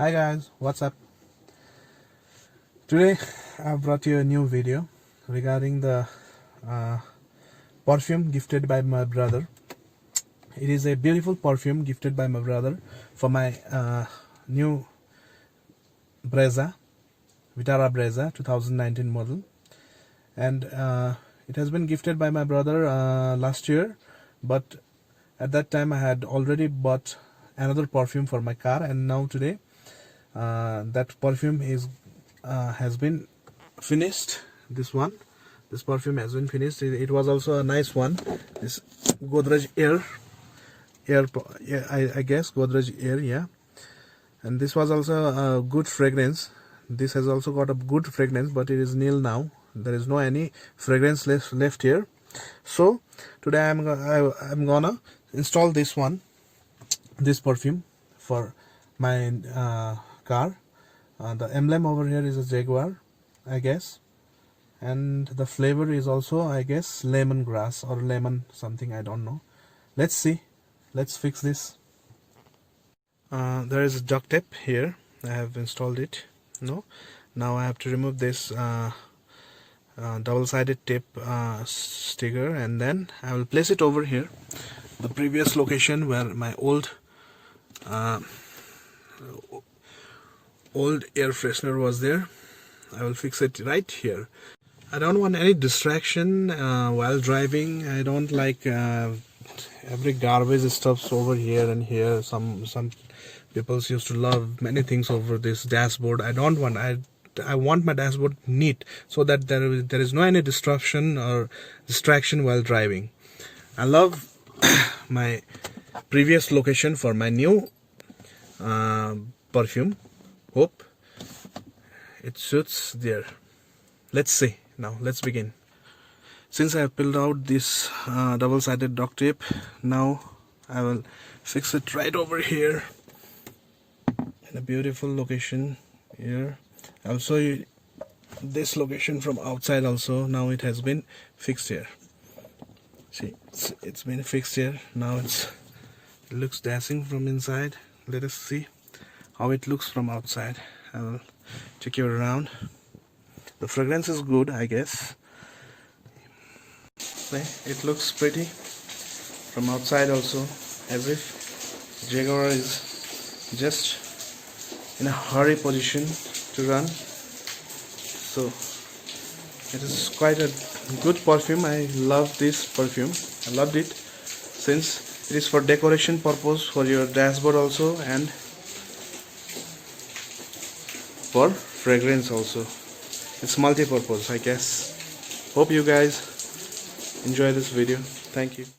Hi guys, what's up? Today I brought you a new video regarding the perfume gifted by my brother. It is a beautiful perfume gifted by my brother for my new Brezza, Vitara Brezza 2019 model, and it has been gifted by my brother last year, but at that time I had already bought another perfume for my car, and now today that perfume has been finished. This perfume has been finished. It was also a nice one. This Godrej Air, I guess Godrej Air, yeah. And this was also a good fragrance. This has also got a good fragrance, but it is nil now. There is no any fragrance left here. So today I'm gonna install this perfume for my car. The emblem over here is a jaguar, I guess, and the flavor is also, I guess, lemongrass or lemon something, I don't know. Let's see. Let's fix this. There is a duct tape here. I have installed it. Now I have to remove this double-sided tape sticker, and then I will place it over here, the previous location where my old air freshener was there. I will fix it right here. I don't want any distraction while driving. I don't like every garbage stuffs over here and here. Some people used to love many things over this dashboard. I don't want. I want my dashboard neat, so that there is no any disruption or distraction while driving. I love my previous location for my new perfume. Hope it suits there. Let's see. Now let's begin. Since I have pulled out this double-sided duct tape, now I will fix it right over here in a beautiful location here. I'll show you this location from outside also. Now it has been fixed here. See, it's been fixed here. Now it looks dashing from inside. Let us see how it looks from outside. I will take you around. The fragrance is good, I guess. It looks pretty from outside also, as if Jaguar is just in a hurry position to run. So it is quite a good perfume. I love this perfume. I loved it since it is for decoration purpose for your dashboard also, and for fragrance also. It's multi-purpose, I guess. Hope you guys enjoy this video. Thank you.